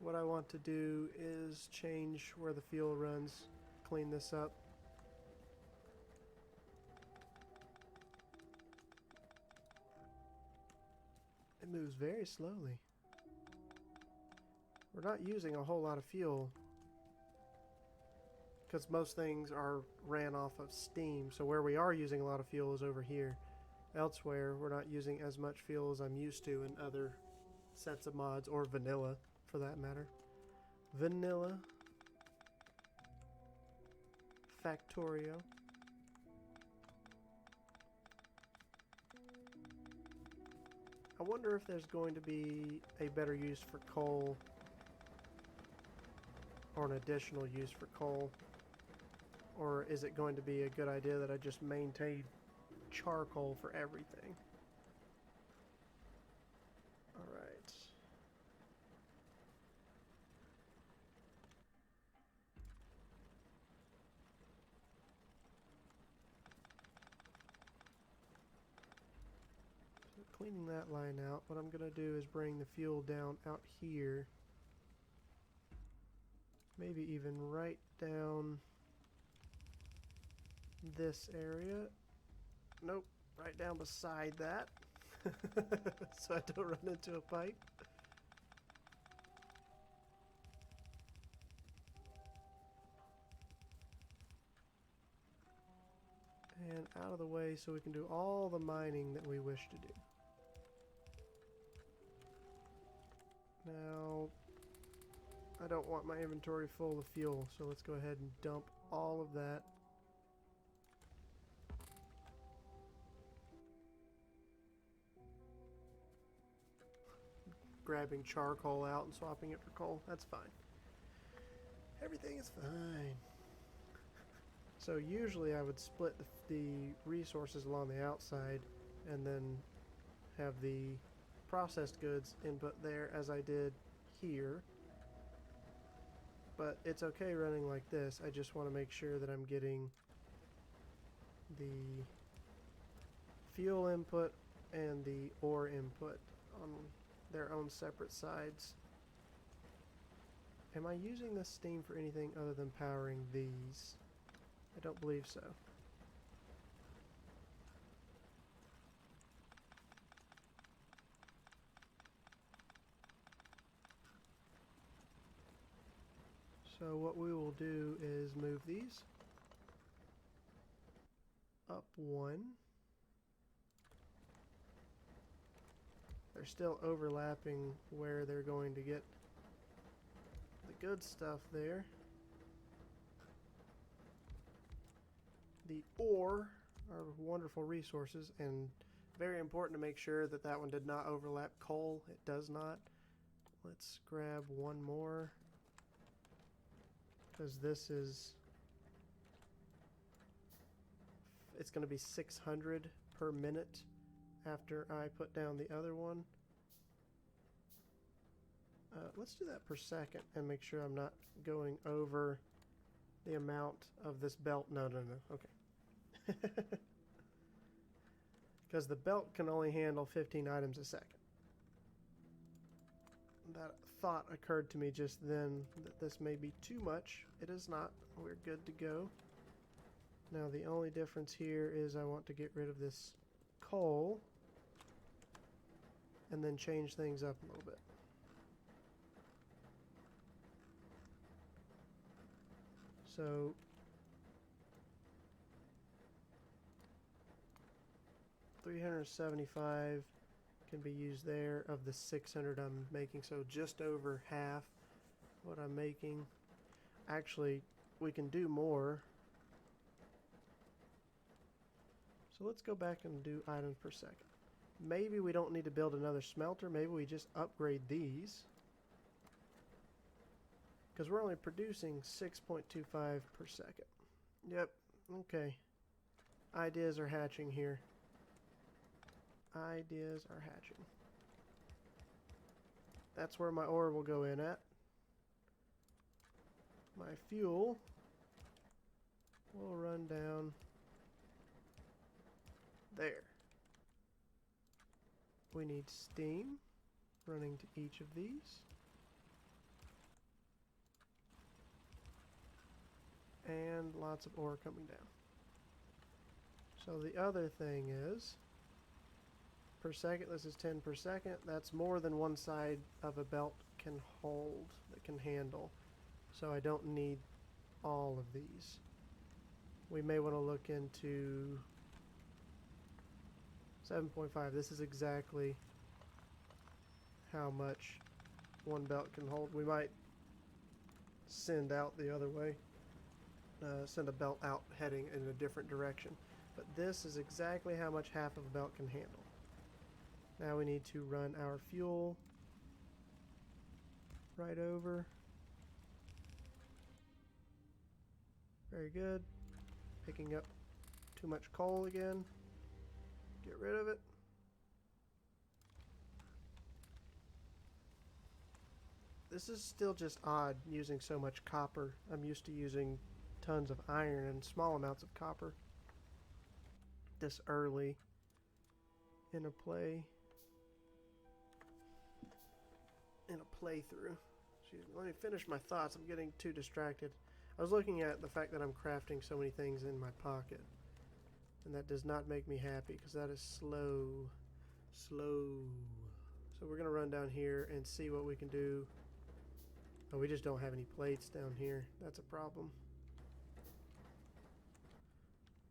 what I want to do is change where the fuel runs, clean this up. It moves very slowly. We're not using a whole lot of fuel because most things are ran off of steam, so where we are using a lot of fuel is over here. Elsewhere, we're not using as much fuel as I'm used to in other sets of mods, or vanilla for that matter. Vanilla. Factorio. I wonder if there's going to be a better use for coal, or an additional use for coal, or is it going to be a good idea that I just maintain charcoal for everything? Alright. So cleaning that line out, what I'm going to do is bring the fuel down out here. Maybe even right down this area. Nope, right down beside that. So I don't run into a pipe. And out of the way so we can do all the mining that we wish to do. Now, I don't want my inventory full of fuel, so let's go ahead and dump all of that. Grabbing charcoal out and swapping it for coal, that's fine. Everything is fine. So usually I would split the resources along the outside and then have the processed goods input there as I did here. But it's okay running like this. I just want to make sure that I'm getting the fuel input and the ore input on their own separate sides. Am I using this steam for anything other than powering these? I don't believe so. So what we will do is move these up one. They're still overlapping where they're going to get the good stuff there. The ore are wonderful resources, and very important to make sure that that one did not overlap coal. It does not. Let's grab one more, because this is, it's going to be 600 per minute after I put down the other one. Let's do that per second and make sure I'm not going over the amount of this belt. No. Okay. Because the belt can only handle 15 items a second. That thought occurred to me just then, that this may be too much. It is not. We're good to go. Now the only difference here is I want to get rid of this coal and then change things up a little bit. So 375 can be used there of the 600 I'm making, so just over half what I'm making. Actually, we can do more. So let's go back and do items per second. Maybe we don't need to build another smelter. Maybe we just upgrade these, because we're only producing 6.25 per second. Yep, okay. Ideas are hatching here. Ideas are hatching. That's where my ore will go in at. My fuel will run down there. We need steam running to each of these. and lots of ore coming down. So the other thing is, per second, this is 10 per second. That's more than one side of a belt can hold, that can handle. So I don't need all of these. We may want to look into 7.5. This is exactly how much one belt can hold. We might send out the other way, send a belt out heading in a different direction. But this is exactly how much half of a belt can handle. Now we need to run our fuel right over. Very good. Picking up too much coal again. Get rid of it. This is still just odd using so much copper. I'm used to using tons of iron and small amounts of copper this early in a playthrough. Excuse me, let me finish my thoughts. I'm getting too distracted. I was looking at the fact that I'm crafting so many things in my pocket, and that does not make me happy because that is slow. So we're gonna run down here and see what we can do. Oh, we just don't have any plates down here. That's a problem.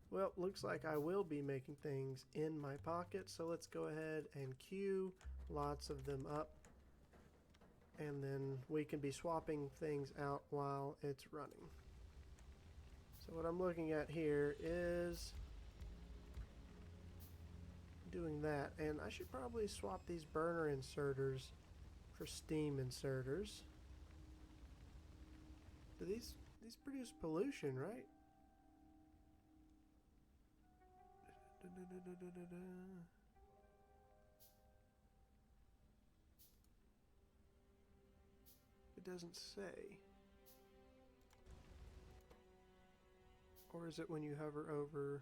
Well, looks like I will be making things in my pocket, so let's go ahead and queue lots of them up, and then we can be swapping things out while it's running. So what I'm looking at here is doing that, and I should probably swap these burner inserters for steam inserters. Do these produce pollution, right? It doesn't say. Or is it when you hover over?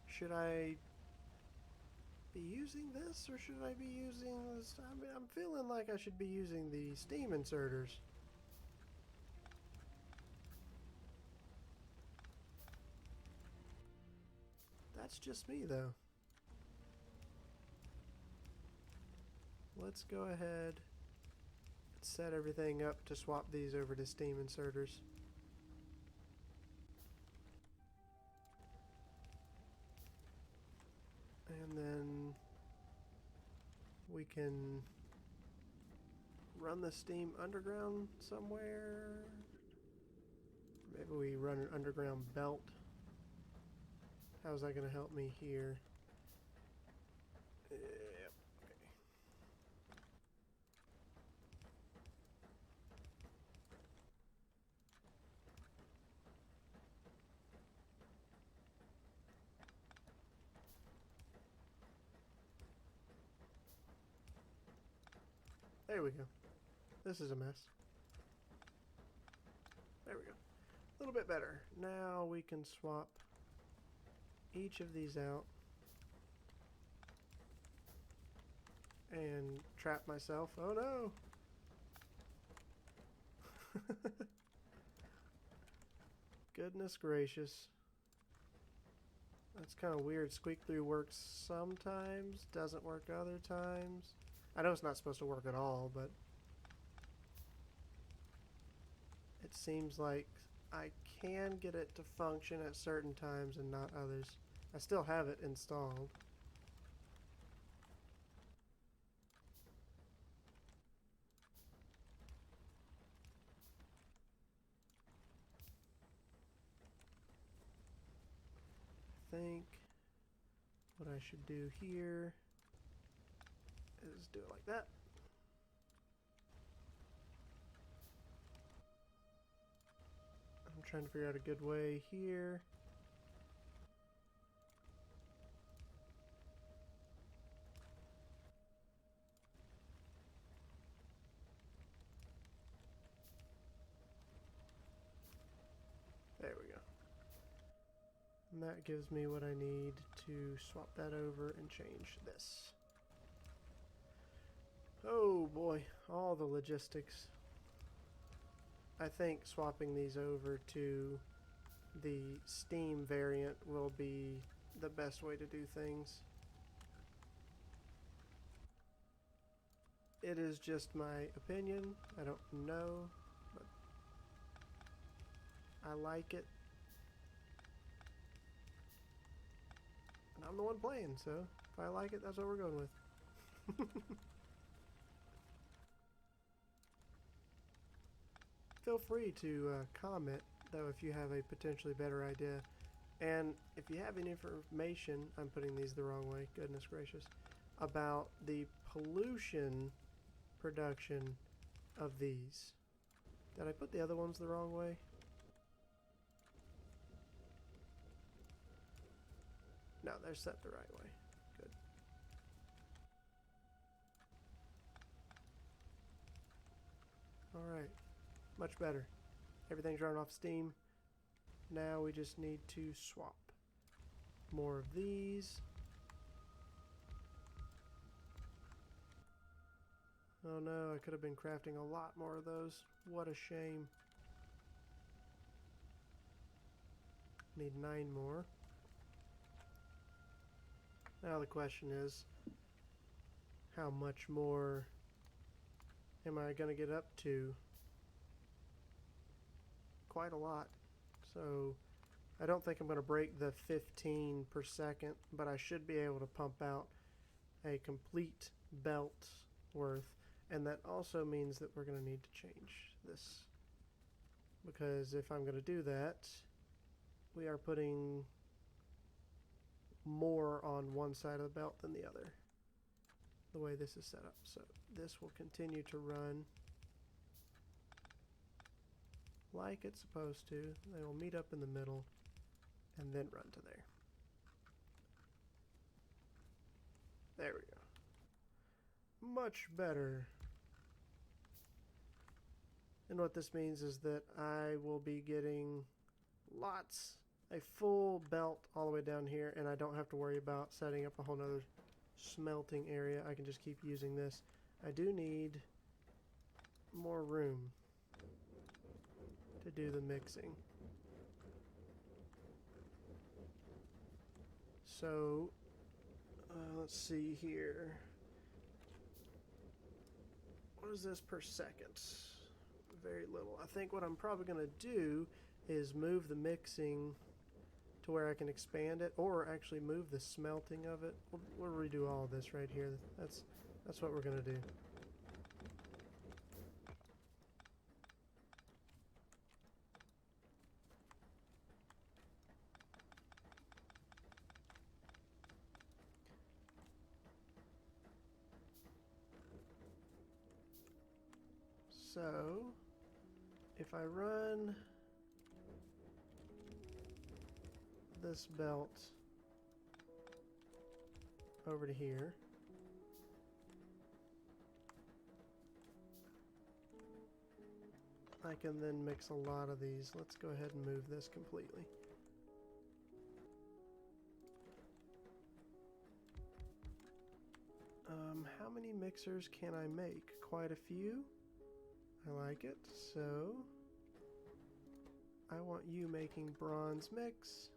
Should I be using this, or should I be using this? I mean, I'm feeling like I should be using the steam inserters. That's just me, though. Let's go ahead and set everything up to swap these over to steam inserters. And then we can run the steam underground somewhere. Maybe we run an underground belt. How's that going to help me here? Yep. Okay. There we go. This is a mess. There we go. A little bit better. Now we can swap each of these out and trap myself. Oh no! Goodness gracious. That's kind of weird. Squeak through works sometimes, doesn't work other times. I know it's not supposed to work at all, but it seems like I can get it to function at certain times and not others. I still have it installed. I think what I should do here is do it like that. I'm trying to figure out a good way here. There we go. And that gives me what I need to swap that over and change this. Oh boy, all the logistics. I think swapping these over to the steam variant will be the best way to do things. It is just my opinion. I don't know, but I like it. And I'm the one playing, so if I like it, that's what we're going with. Feel free to comment, though, if you have a potentially better idea. And if you have any information, I'm putting these the wrong way, goodness gracious, about the pollution production of these. Did I put the other ones the wrong way? No, they're set the right way. Good. Alright. Much better. Everything's running off steam. Now we just need to swap. More of these. Oh no, I could have been crafting a lot more of those. What a shame. Need 9 more. Now the question is, how much more am I going to get up to? Quite a lot. So I don't think I'm going to break the 15 per second, but I should be able to pump out a complete belt worth. And that also means that we're going to need to change this, because if I'm going to do that, we are putting more on one side of the belt than the other, the way this is set up. So this will continue to run like it's supposed to. They will meet up in the middle and then run to there. There we go. Much better. And what this means is that I will be getting a full belt all the way down here, and I don't have to worry about setting up a whole nother smelting area. I can just keep using this. I do need more room to do the mixing. So, let's see here. What is this per second? Very little. I think what I'm probably going to do is move the mixing to where I can expand it, or actually move the smelting of it. We'll redo all of this right here. That's what we're going to do. So, if I run this belt over to here, I can then mix a lot of these. Let's go ahead and move this completely. How many mixers can I make? Quite a few. I like it. So I want you making bronze mix.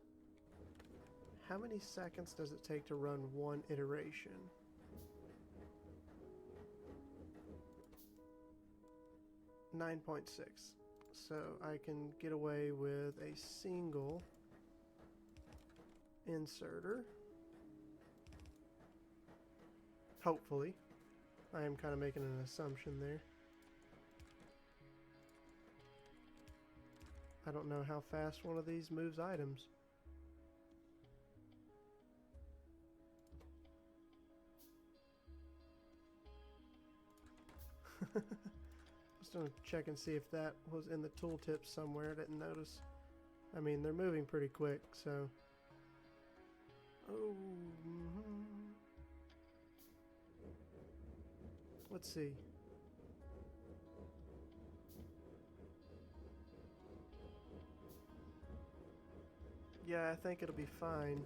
How many seconds does it take to run one iteration? .6. So I can get away with a single inserter. Hopefully. I am kind of making an assumption there. I don't know how fast one of these moves items. Just gonna check and see if that was in the tooltip somewhere. I didn't notice. I mean, they're moving pretty quick, so. Oh. Let's see. Yeah, I think it'll be fine.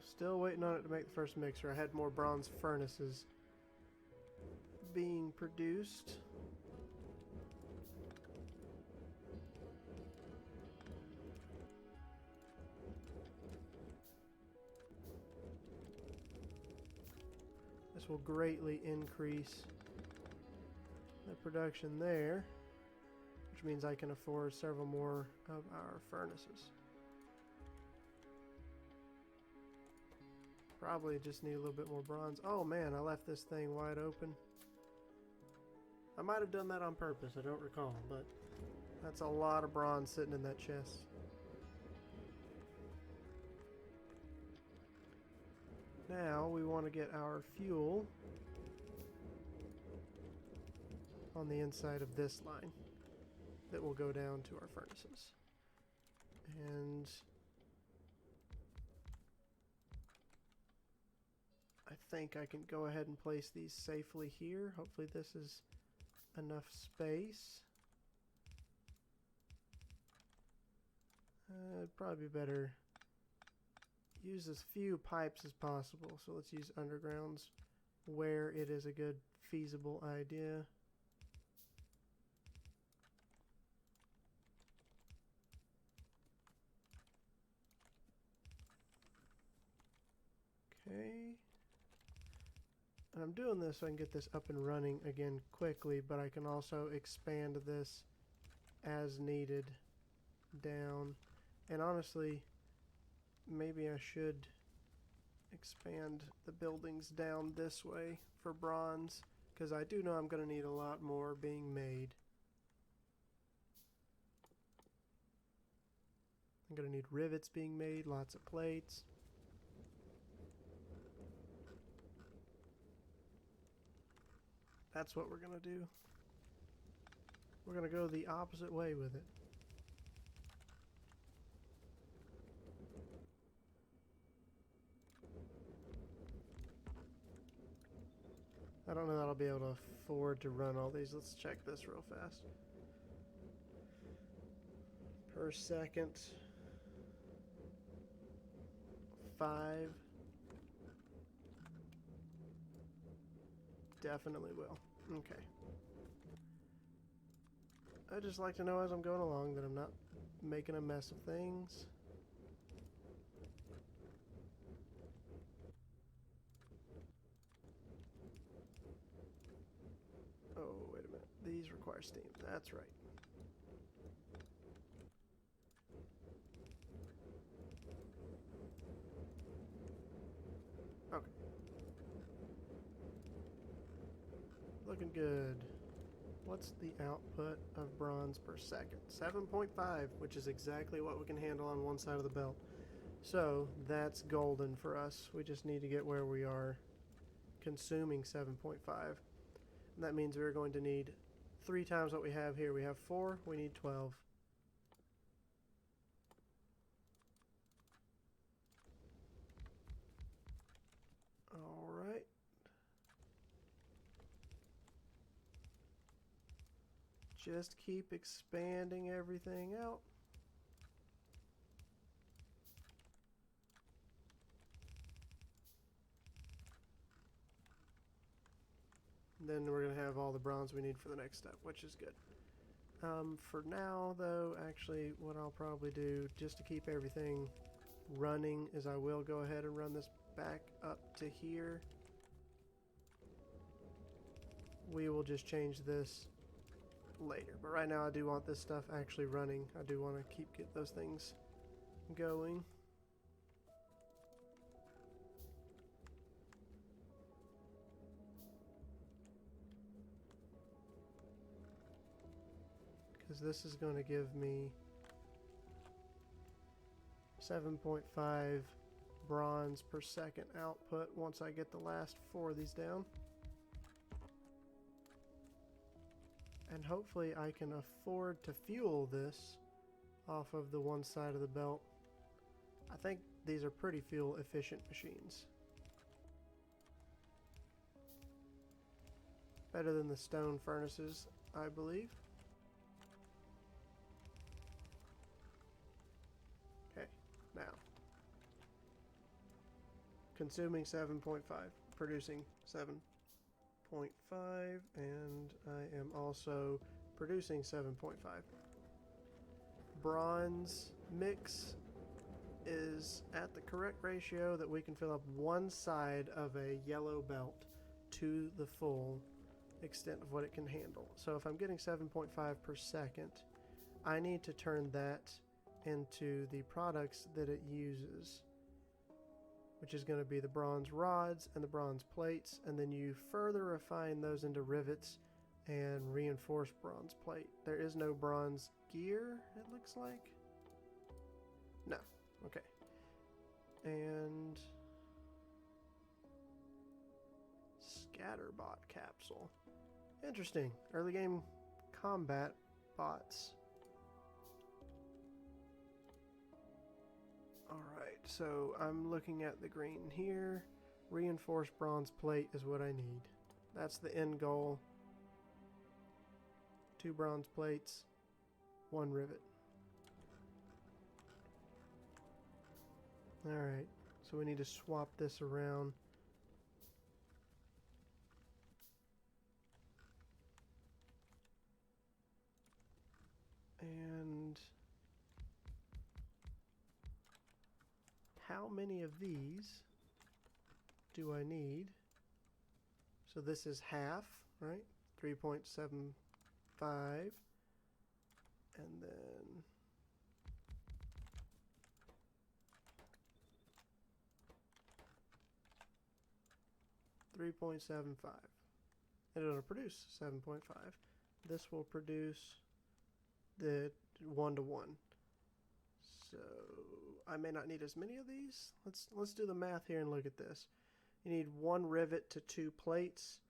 Still waiting on it to make the first mixer. I had more bronze furnaces being produced. This will greatly increase the production there, which means I can afford several more of our furnaces. Probably just need a little bit more bronze. Oh man, I left this thing wide open. I might have done that on purpose, I don't recall, but that's a lot of bronze sitting in that chest. Now we want to get our fuel on the inside of this line that will go down to our furnaces. And I think I can go ahead and place these safely here. Hopefully this is enough space. It'd probably be better use as few pipes as possible. So let's use undergrounds where it is a good feasible idea. Okay. And I'm doing this so I can get this up and running again quickly, but I can also expand this as needed down. And honestly, maybe I should expand the buildings down this way for bronze, because I do know I'm going to need a lot more being made. I'm going to need rivets being made, lots of plates. That's what we're going to do. We're going to go the opposite way with it. I don't know that I'll be able to afford to run all these. Let's check this real fast. Per second. 5. Definitely will. Okay. I just like to know as I'm going along that I'm not making a mess of things. Oh, wait a minute. These require steam. That's right. Okay. Looking good. What's the output of bronze per second? 7.5, which is exactly what we can handle on one side of the belt. So that's golden for us. We just need to get where we are consuming 7.5. And that means we're going to need 3 times what we have here. We have 4, we need 12. All right. Just keep expanding everything out. Then we're going to have all the bronze we need for the next step, which is good. For now, though, actually, what I'll probably do, just to keep everything running, is I will go ahead and run this back up to here. We will just change this later. But right now, I do want this stuff actually running. I do want to get those things going. Because this is going to give me 7.5 bronze per second output once I get the last 4 of these down. And hopefully I can afford to fuel this off of the one side of the belt. I think these are pretty fuel efficient machines. Better than the stone furnaces, I believe. Okay, now. Consuming 7.5, producing 7. 7.5, and I am also producing 7.5. Bronze mix is at the correct ratio that we can fill up one side of a yellow belt to the full extent of what it can handle. So if I'm getting 7.5 per second, I need to turn that into the products that it uses, which is going to be the bronze rods and the bronze plates, and then you further refine those into rivets and reinforced bronze plate. There is no bronze gear, it looks like. No. Okay. And scatterbot capsule. Interesting. Early game combat bots. Alright, so I'm looking at the green here. Reinforced bronze plate is what I need. That's the end goal. 2 bronze plates, 1 rivet. Alright, so we need to swap this around. And how many of these do I need? So this is half, right? 3.75. And then 3.75. And it'll produce 7.5. This will produce the 1-to-1. So I may not need as many of these. Let's do the math here and look at this. You need 1 rivet to 2 plates.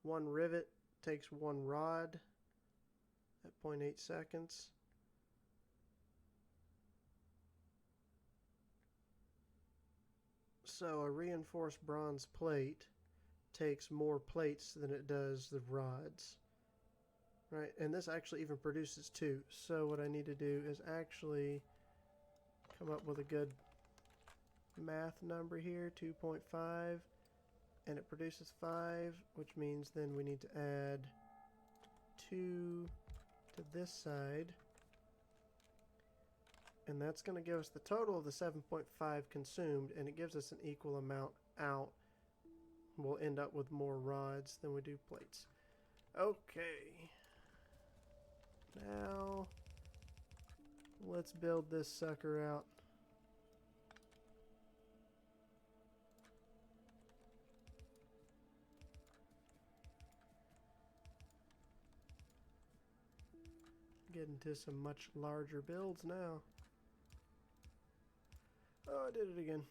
1 rivet takes 1 rod at 0.8 seconds. So a reinforced bronze plate takes more plates than it does the rods. Right, and this actually even produces 2. So what I need to do is actually come up with a good math number here, 2.5, and it produces 5, which means then we need to add 2 to this side, and that's going to give us the total of the 7.5 consumed, and it gives us an equal amount out. We'll end up with more rods than we do plates. Okay, now let's build this sucker out. Get into some much larger builds now. Oh, I did it again.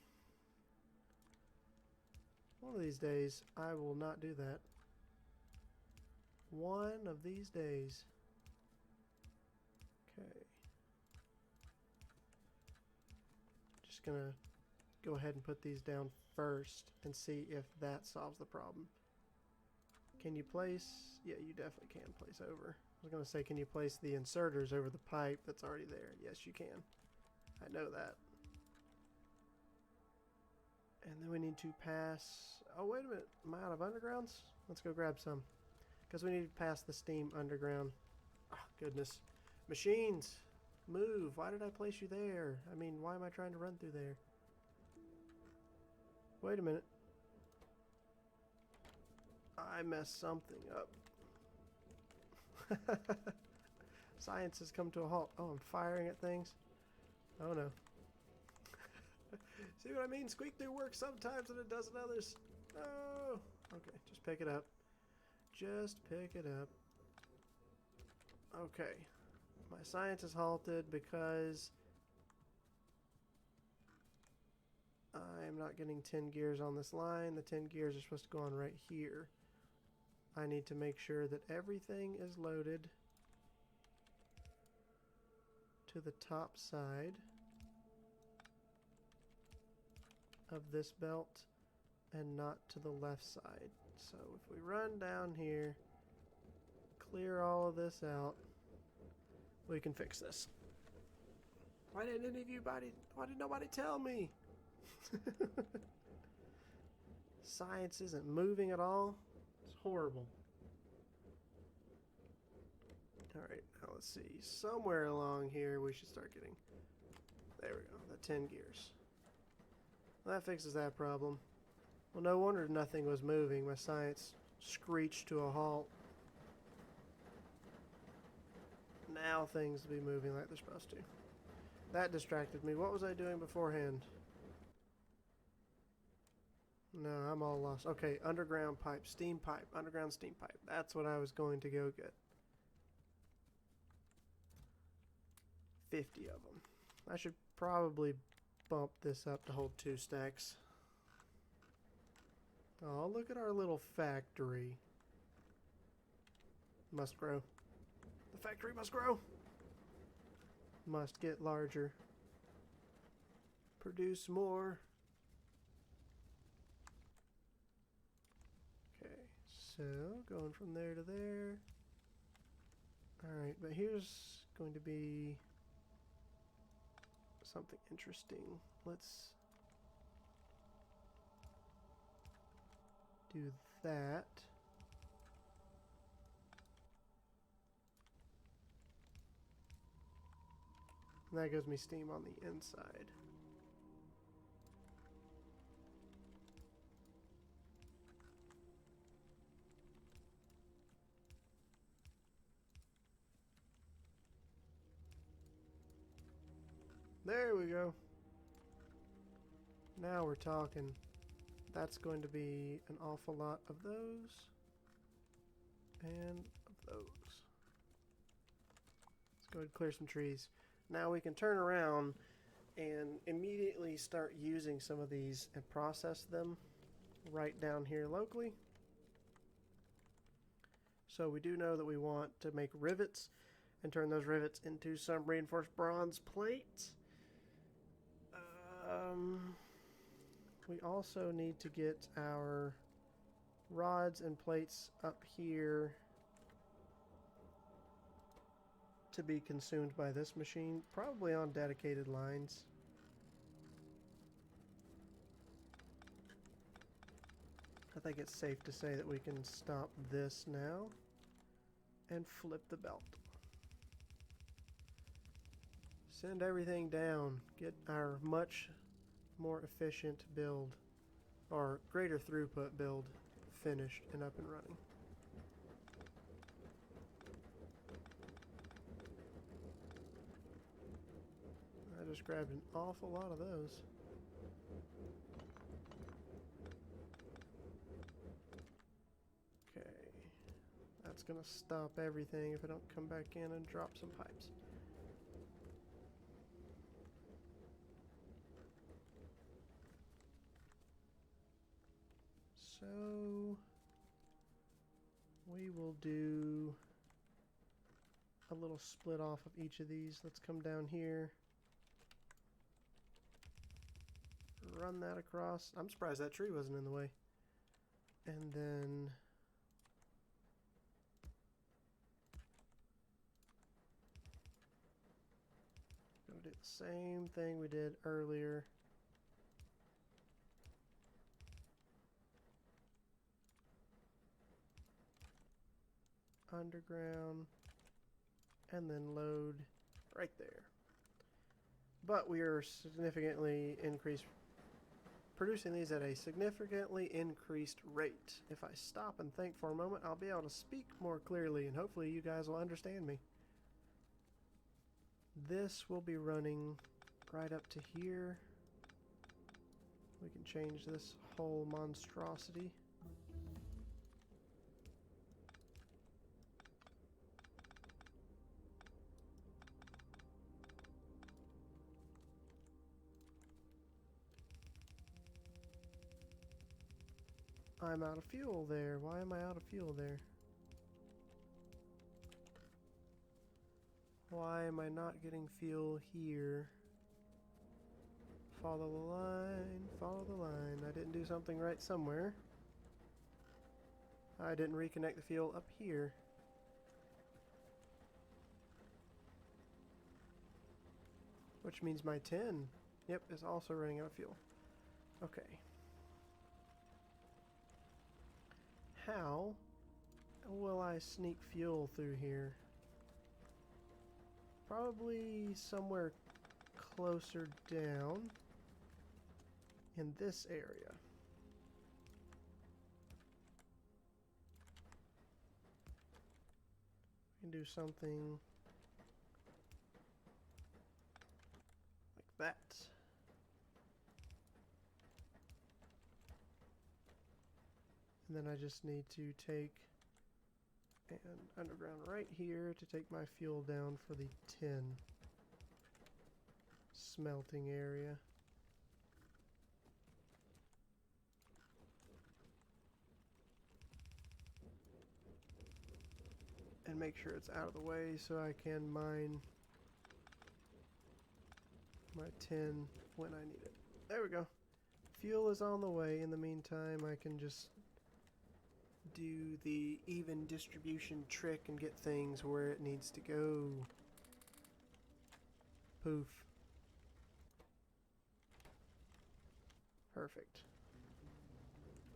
One of these days, I will not do that. One of these days. Okay. Just gonna go ahead and put these down first and see if that solves the problem. Can you place? Yeah, you definitely can place over. I was going to say, can you place the inserters over the pipe that's already there? Yes, you can. I know that. And then we need to pass... Oh, wait a minute. Am I out of undergrounds? Let's go grab some. Because we need to pass the steam underground. Oh, goodness. Machines! Move! Why did I place you there? I mean, why am I trying to run through there? Wait a minute. I messed something up. Science has come to a halt. Oh, I'm firing at things. Oh no. See what I mean? Squeak through works sometimes and it doesn't others. No. Okay, just pick it up. Just pick it up. Okay. My science is halted because I'm not getting 10 gears on this line. The 10 gears are supposed to go on right here. I need to make sure that everything is loaded to the top side of this belt and not to the left side. So if we run down here, clear all of this out, we can fix this. Why didn't nobody tell me? Science isn't moving at all. horrible. Alright, now let's see. Somewhere along here we should start getting... There we go, the 10 gears. Well, that fixes that problem. Well, no wonder nothing was moving. My science screeched to a halt. Now things will be moving like they're supposed to. That distracted me. What was I doing beforehand? No, I'm all lost. Okay, underground pipe, steam pipe, underground steam pipe. That's what I was going to go get. 50 of them. I should probably bump this up to hold 2 stacks. Oh, look at our little factory. Must grow. The factory must grow. Must get larger. Produce more. Okay, so going from there to there. Alright, but here's going to be something interesting. Let's do that. And that gives me steam on the inside. There we go. Now we're talking. That's going to be an awful lot of those. And of those. Let's go ahead and clear some trees. Now we can turn around and immediately start using some of these and process them right down here locally. So we do know that we want to make rivets and turn those rivets into some reinforced bronze plates. We also need to get our rods and plates up here to be consumed by this machine, probably on dedicated lines. I think it's safe to say that we can stop this now and flip the belt. Send everything down. Get our much more efficient build, or greater throughput build, finished and up and running. I just grabbed an awful lot of those. Okay. That's gonna stop everything if I don't come back in and drop some pipes. So we will do a little split off of each of these. Let's come down here. Run that across. I'm surprised that tree wasn't in the way. And then gonna do the same thing we did earlier. Underground, and then load right there. But we are significantly producing these at a significantly increased rate. If I stop and think for a moment, I'll be able to speak more clearly, and hopefully you guys will understand me. This will be running right up to here. We can change this whole monstrosity. I'm out of fuel there. Why am I out of fuel there? Why am I not getting fuel here? Follow the line, follow the line. I didn't do something right somewhere. I didn't reconnect the fuel up here. Which means my 10, yep, is also running out of fuel. Okay. How will I sneak fuel through here? Probably somewhere closer down in this area. We can do something like that. And then I just need to take an underground right here to take my fuel down for the tin smelting area. And make sure it's out of the way so I can mine my tin when I need it. There we go. Fuel is on the way. In the meantime, I can just do the even distribution trick and get things where it needs to go. Poof. Perfect.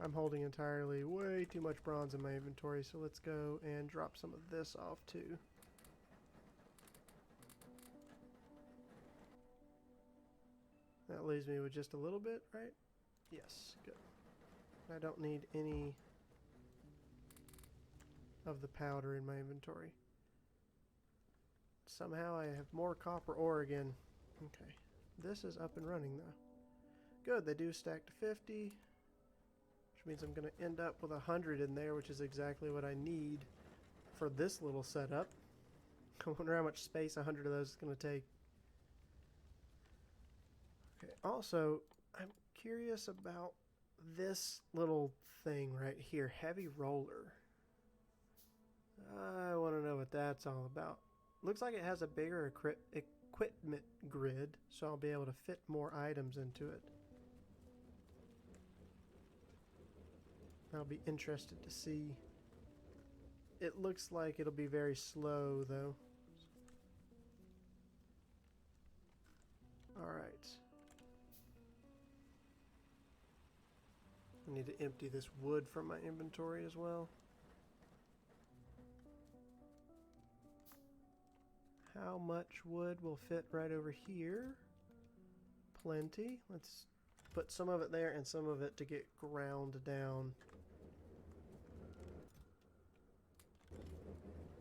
I'm holding entirely way too much bronze in my inventory, so let's go and drop some of this off too. That leaves me with just a little bit, right? Yes, good. I don't need any of the powder in my inventory. Somehow I have more copper ore again. Okay, this is up and running though. Good, they do stack to 50, which means I'm going to end up with 100 in there, which is exactly what I need for this little setup. I wonder how much space 100 of those is going to take. Okay, also, I'm curious about this little thing right here, heavy roller. I want to know what that's all about. Looks like it has a bigger equipment grid, so I'll be able to fit more items into it. I'll be interested to see. It looks like it'll be very slow, though. Alright. I need to empty this wood from my inventory as well. How much wood will fit right over here? Plenty. Let's put some of it there and some of it to get ground down.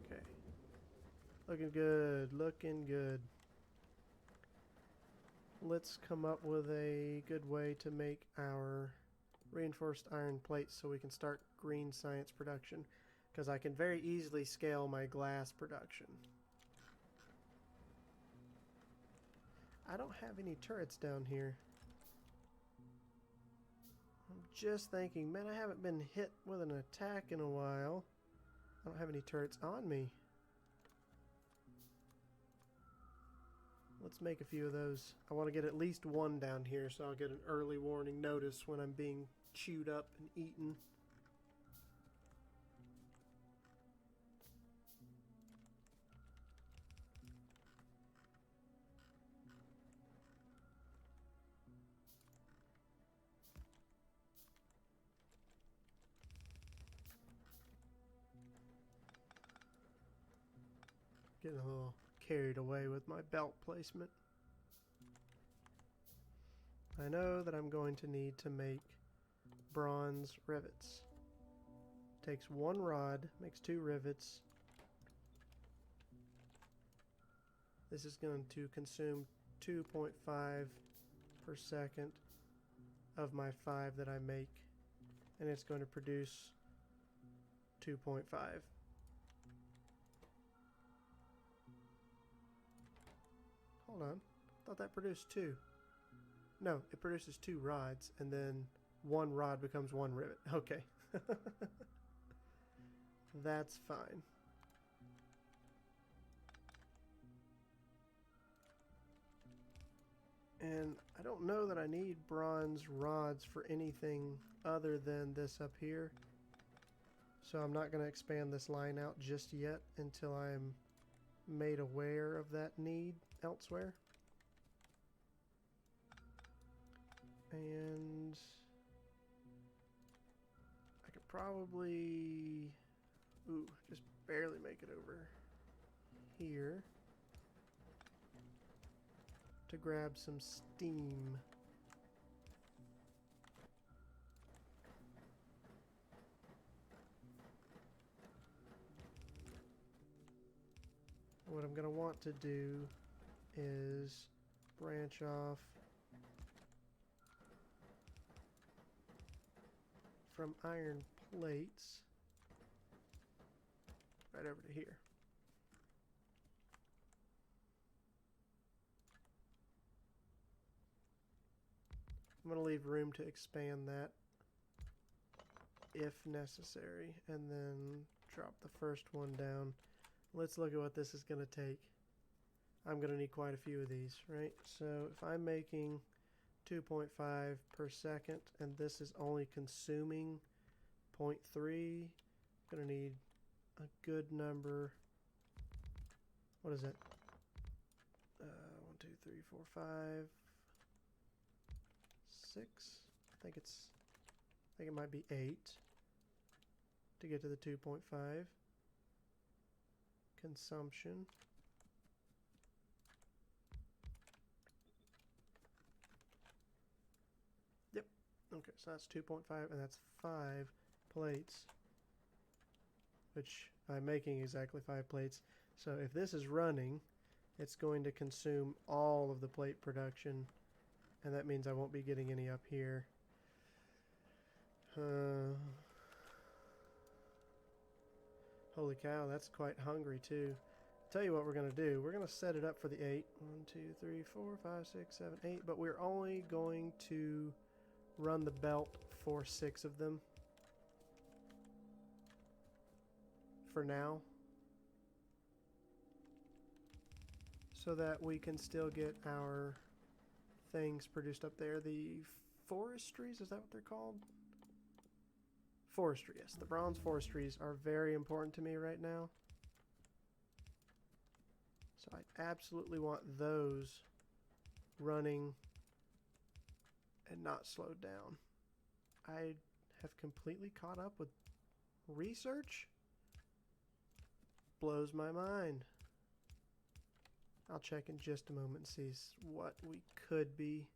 Okay. Looking good, looking good. Let's come up with a good way to make our reinforced iron plates so we can start green science production, because I can very easily scale my glass production. I don't have any turrets down here. I'm just thinking, man, I haven't been hit with an attack in a while. I don't have any turrets on me. Let's make a few of those. I want to get at least one down here so I'll get an early warning notice when I'm being chewed up and eaten. Getting a little carried away with my belt placement. I know that I'm going to need to make bronze rivets. Takes one rod, makes 2 rivets. This is going to consume 2.5 per second of my 5 that I make, and it's going to produce 2.5. Hold on. I thought that produced 2. No, it produces 2 rods, and then 1 rod becomes 1 rivet. Okay. That's fine. And I don't know that I need bronze rods for anything other than this up here. So I'm not going to expand this line out just yet until I'm made aware of that need elsewhere. And I could probably Ooh, just barely make it over here to grab some steam. What I'm going to want to do is branch off from iron plates right over to here. I'm going to leave room to expand that if necessary, and then drop the first one down. Let's look at what this is going to take. I'm going to need quite a few of these, right? So if I'm making 2.5 per second and this is only consuming 0.3, I'm going to need a good number. What is that? 1, 2, 3, 4, 5, 6. I think it might be 8 to get to the 2.5 consumption. Yep. Okay, so that's 2.5 and that's 5 plates, which I'm making exactly 5 plates. So if this is running, it's going to consume all of the plate production, and that means I won't be getting any up here. Holy cow, that's quite hungry too. Tell you what we're going to do. We're going to set it up for the 8. 1, 2, 3, 4, 5, 6, 7, 8. But we're only going to run the belt for 6 of them for now, so that we can still get our things produced up there. The forestries, is that what they're called? Forestry, yes. The bronze forestries are very important to me right now. So I absolutely want those running and not slowed down. I have completely caught up with research. Blows my mind. I'll check in just a moment and see what we could be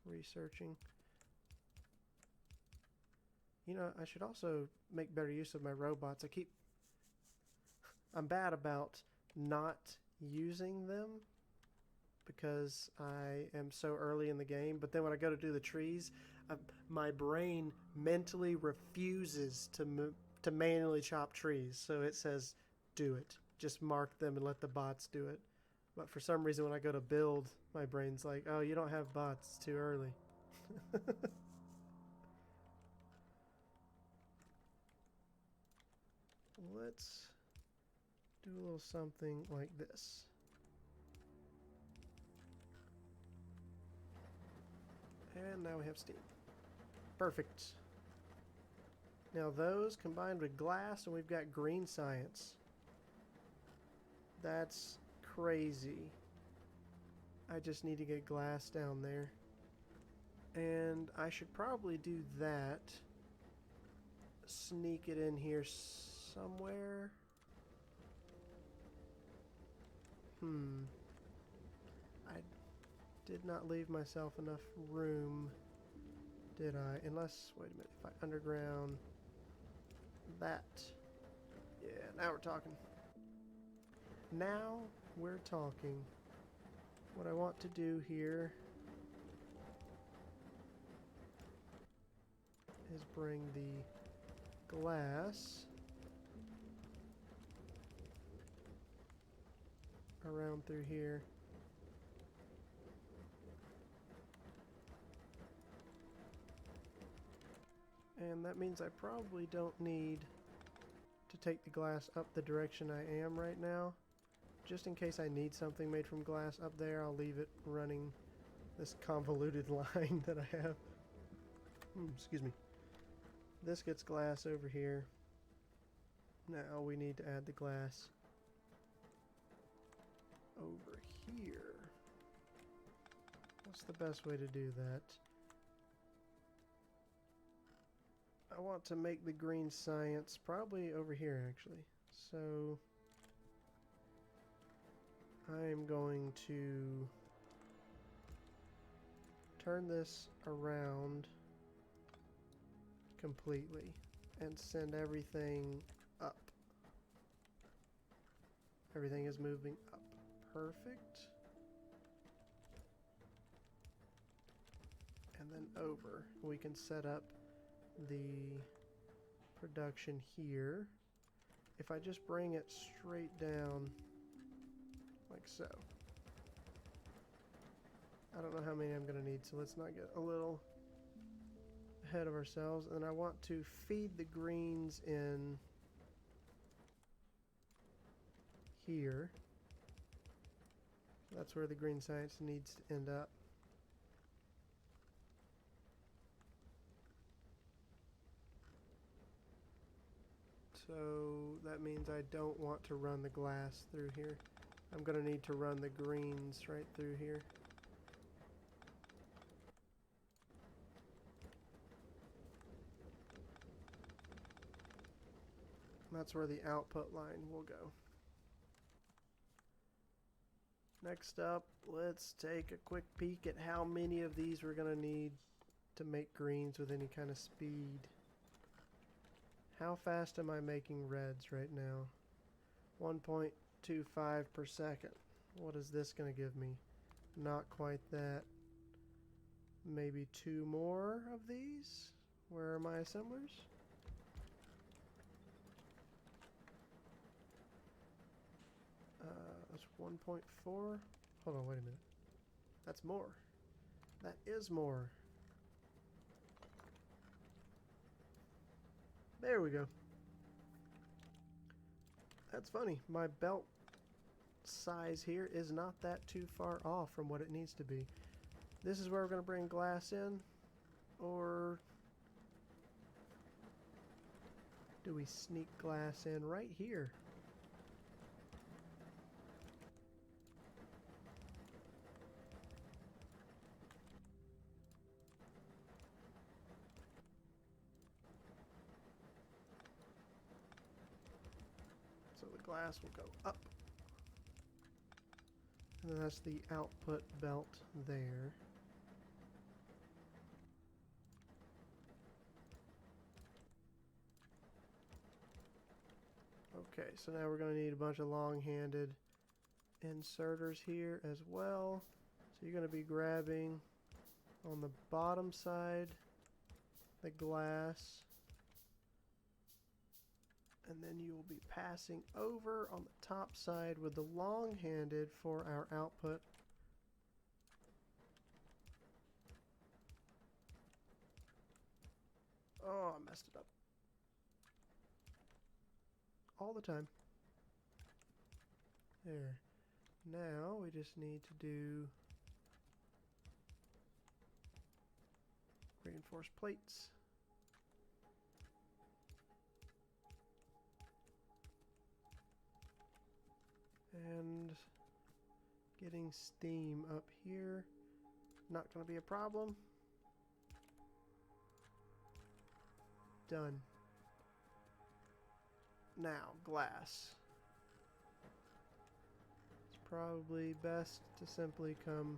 researching. You know, I should also make better use of my robots. I'm bad about not using them because I am so early in the game, but then when I go to do the trees, my brain mentally refuses to manually chop trees. So it says, do it. Just mark them and let the bots do it. But for some reason when I go to build, my brain's like, oh, you don't have bots, it's too early. Let's do a little something like this. And now we have steam. Perfect. Now those combined with glass, and we've got green science. That's crazy. I just need to get glass down there. And I should probably do that. Sneak it in here somewhere. I did not leave myself enough room, did I? Unless, wait a minute, if I underground that. Yeah, now we're talking. Now we're talking. What I want to do here is bring the glass around through here. And that means I probably don't need to take the glass up the direction I am right now. Just in case I need something made from glass up there, I'll leave it running this convoluted line that I have. Excuse me. This gets glass over here. Now we need to add the glass over here. What's the best way to do that? I want to make the green science probably over here actually. So I'm going to turn this around completely and send everything up. Everything is moving up. Perfect. And then over. We can set up the production here. If I just bring it straight down like so. I don't know how many I'm going to need, so let's not get a little ahead of ourselves. And I want to feed the greens in here. That's where the green science needs to end up. So that means I don't want to run the glass through here. I'm going to need to run the greens right through here. That's where the output line will go. Next up, let's take a quick peek at how many of these we're going to need to make greens with any kind of speed. How fast am I making reds right now? 1.25 per second. What is this going to give me? Not quite that. Maybe 2 more of these? Where are my assemblers? That's 1.4. Hold on, wait a minute. That's more. That is more. There we go. That's funny. My belt size here is not that too far off from what it needs to be. This is where we're going to bring glass in, or do we sneak glass in right here? So the glass will go up. And then that's the output belt there. Okay, so now we're going to need a bunch of long-handed inserters here as well. So you're going to be grabbing on the bottom side the glass, and then you will be passing over on the top side with the long-handed for our output. Oh, I messed it up. All the time. There. Now we just need to do reinforced plates. And getting steam up here, not going to be a problem. Done. Now, glass. It's probably best to simply come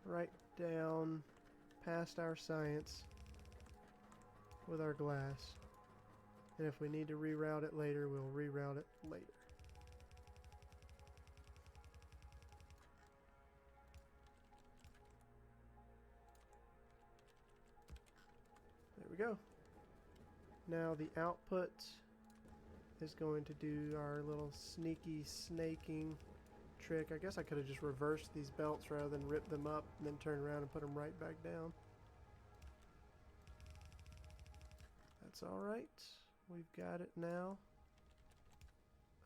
right down past our science with our glass. And if we need to reroute it later, we'll reroute it later. There we go. Now the output is going to do our little sneaky snaking trick. I guess I could have just reversed these belts rather than rip them up and then turn around and put them right back down. That's alright. We've got it now.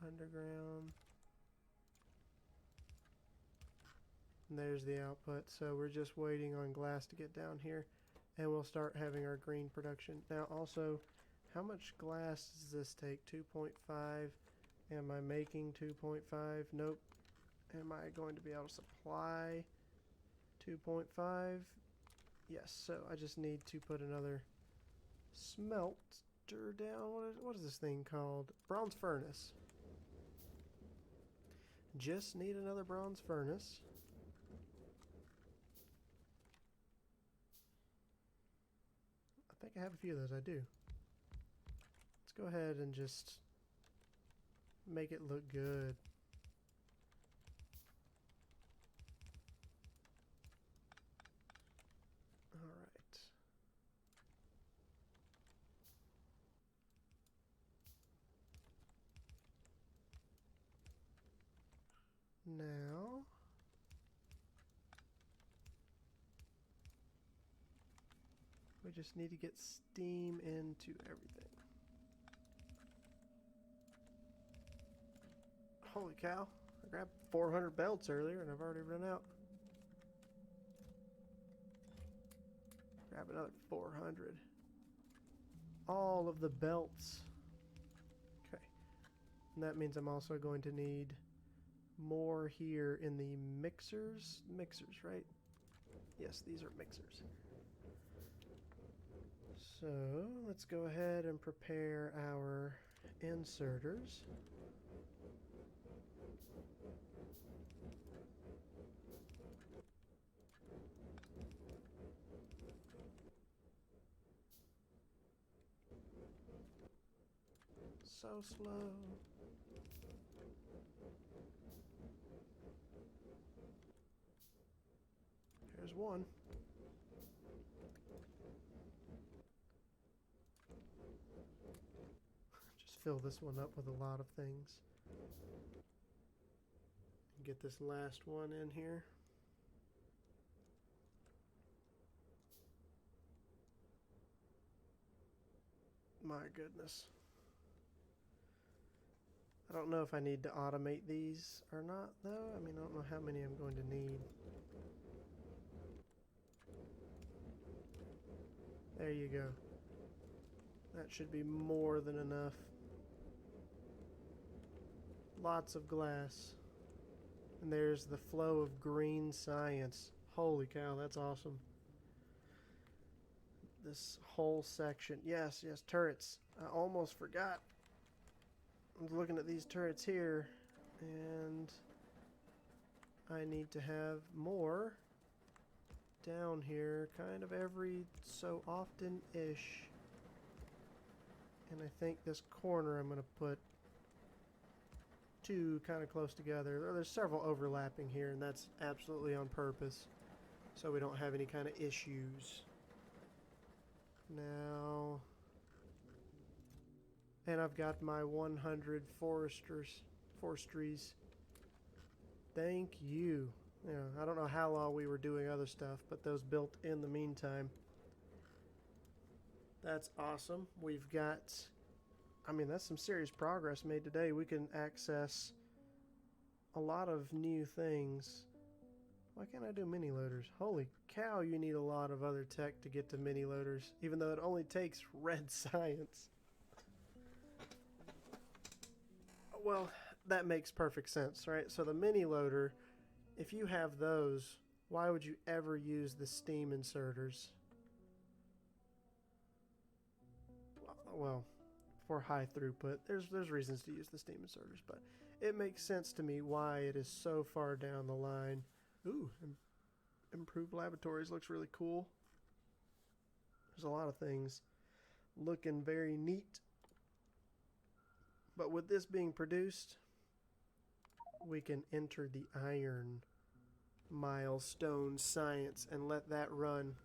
Underground. And there's the output. So we're just waiting on glass to get down here, and we'll start having our green production. Now also, how much glass does this take? 2.5. Am I making 2.5? Nope. Am I going to be able to supply 2.5? Yes, so I just need to put another smelter down. What is this thing called? Bronze furnace. Just need another bronze furnace. I think I have a few of those. I do. Let's go ahead and just make it look good. All right. Now, we just need to get steam into everything. Holy cow, I grabbed 400 belts earlier and I've already run out. Grab another 400. All of the belts. Okay. And that means I'm also going to need more here in the mixers. Mixers, right? Yes, these are mixers. So let's go ahead and prepare our inserters. So slow. There's one. Just fill this one up with a lot of things. Get this last one in here. My goodness. I don't know if I need to automate these or not, though. I mean, I don't know how many I'm going to need. There you go. That should be more than enough. Lots of glass. And there's the flow of green science. Holy cow, that's awesome. This whole section. Yes, yes, turrets. I almost forgot. I was looking at these turrets here, and I need to have more down here, kind of every so often-ish. And I think this corner I'm going to put two kind of close together. There's several overlapping here, and that's absolutely on purpose, so we don't have any kind of issues. Now... And I've got my 100 forestries. Thank you. Yeah, I don't know how long we were doing other stuff, but those built in the meantime. That's awesome. We've got... I mean, that's some serious progress made today. We can access a lot of new things. Why can't I do mini loaders? Holy cow, you need a lot of other tech to get to mini loaders, even though it only takes red science. Well, that makes perfect sense, right? So the mini loader, if you have those, why would you ever use the steam inserters? Well, for high throughput, there's reasons to use the steam inserters, but it makes sense to me why it is so far down the line. Ooh, improved laboratories looks really cool. There's a lot of things looking very neat. But with this being produced, we can enter the iron milestone science and let that run.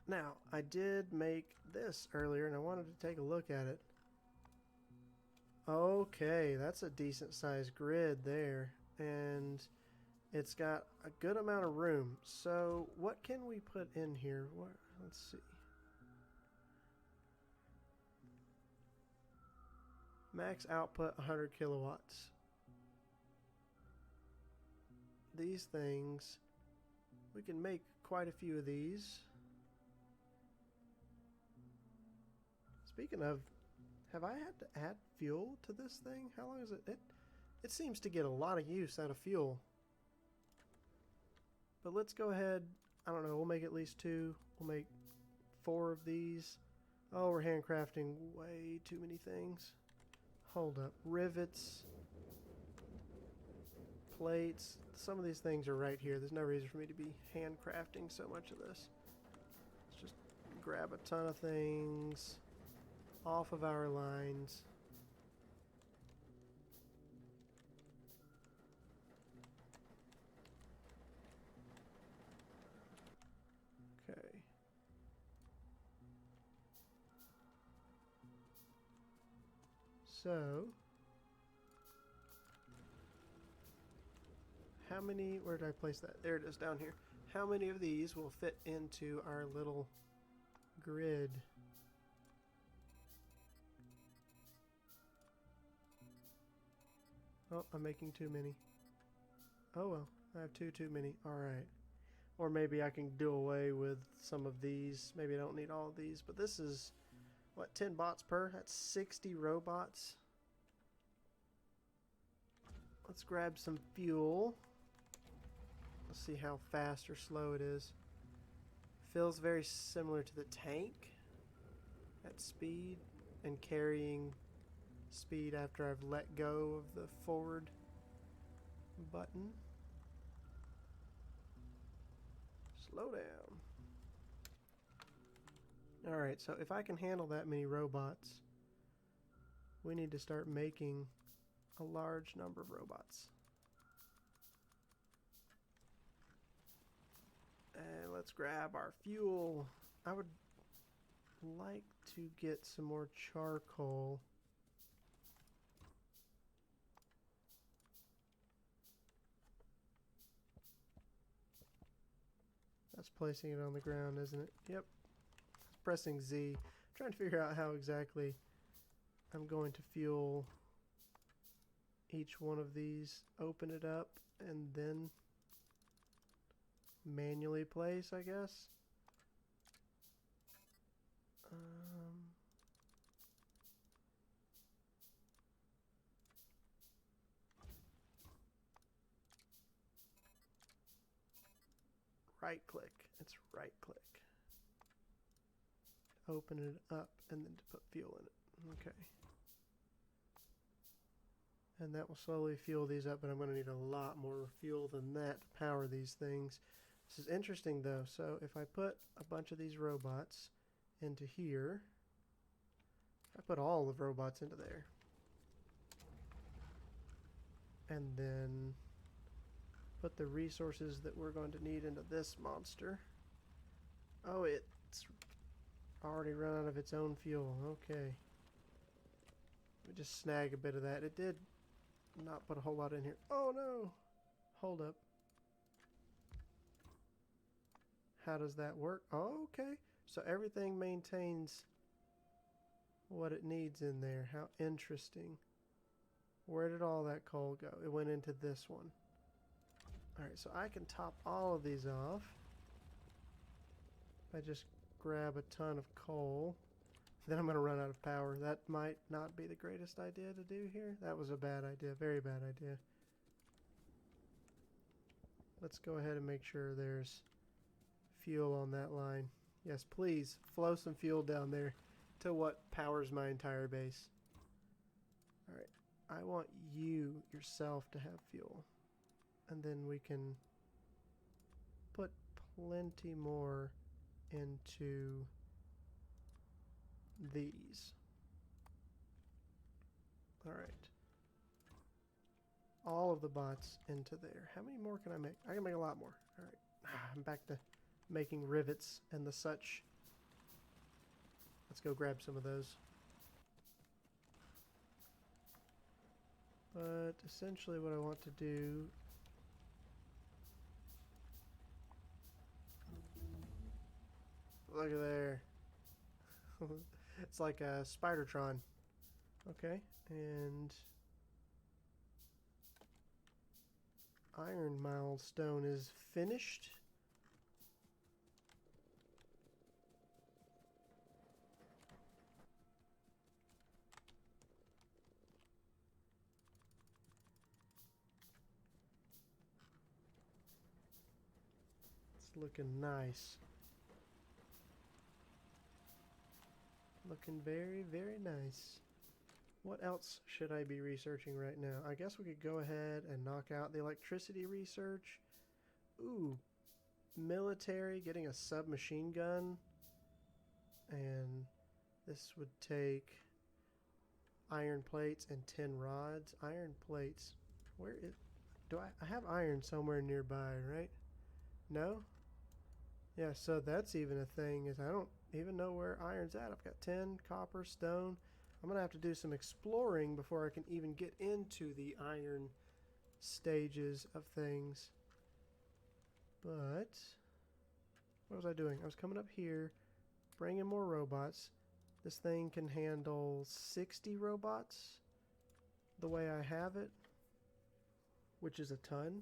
Now, I did make this earlier and I wanted to take a look at it. Okay, that's a decent sized grid there. And it's got a good amount of room. So what can we put in here? Let's see. Max output 100 kilowatts. These things, we can make quite a few of these. Speaking of, have I had to add fuel to this thing? How long is it? It seems to get a lot of use out of fuel. But let's go ahead, I don't know, we'll make at least 2. We'll make 4 of these. Oh, we're handcrafting way too many things. Hold up. Rivets. Plates. Some of these things are right here. There's no reason for me to be handcrafting so much of this. Let's just grab a ton of things off of our lines. Okay. So, how many, where did I place that? There it is, down here. How many of these will fit into our little grid? Oh, I'm making too many. Oh well, I have too many. Alright. Or maybe I can do away with some of these. Maybe I don't need all of these. But this is, what, 10 bots per? That's 60 robots. Let's grab some fuel. Let's see how fast or slow it is. Feels very similar to the tank at speed and carrying speed after I've let go of the forward button. Slow down. Alright, so if I can handle that many robots, we need to start making a large number of robots. And let's grab our fuel. I would like to get some more charcoal. That's placing it on the ground, isn't it? Yep. Pressing Z. I'm trying to figure out how exactly I'm going to fuel each one of these. Open it up and then manually place, I guess. Right click. It's right click. Open it up and then to put fuel in it. Okay. And that will slowly fuel these up, but I'm going to need a lot more fuel than that to power these things. This is interesting though. So if I put a bunch of these robots into here, if I put all the robots into there, and then put the resources that we're going to need into this monster. Oh, it's already run out of its own fuel. Okay. We just snag a bit of that. It did not put a whole lot in here. Oh no! Hold up. How does that work? Oh, okay. So everything maintains what it needs in there. How interesting. Where did all that coal go? It went into this one. Alright, so I can top all of these off. If I just grab a ton of coal. Then I'm going to run out of power. That might not be the greatest idea to do here. That was a bad idea. Very bad idea. Let's go ahead and make sure there's fuel on that line. Yes, please flow some fuel down there to what powers my entire base. Alright, I want you yourself to have fuel. And then we can put plenty more into these. Alright. All of the bots into there. How many more can I make? I can make a lot more. Alright. I'm back to making rivets and the such. Let's go grab some of those. But essentially what I want to do... Look at there. It's like a Spidertron. Okay, and iron milestone is finished. It's looking nice. Looking very, very nice. What else should I be researching right now? I guess we could go ahead and knock out the electricity research. Ooh, military, getting a submachine gun. And this would take iron plates and 10 rods. Iron plates. Where is... I have iron somewhere nearby, right? No? Yeah, so that's even a thing, is I don't even know where iron's at. I've got 10, copper, stone. I'm going to have to do some exploring before I can even get into the iron stages of things. But what was I doing? I was coming up here, bringing more robots. This thing can handle 60 robots the way I have it, which is a ton.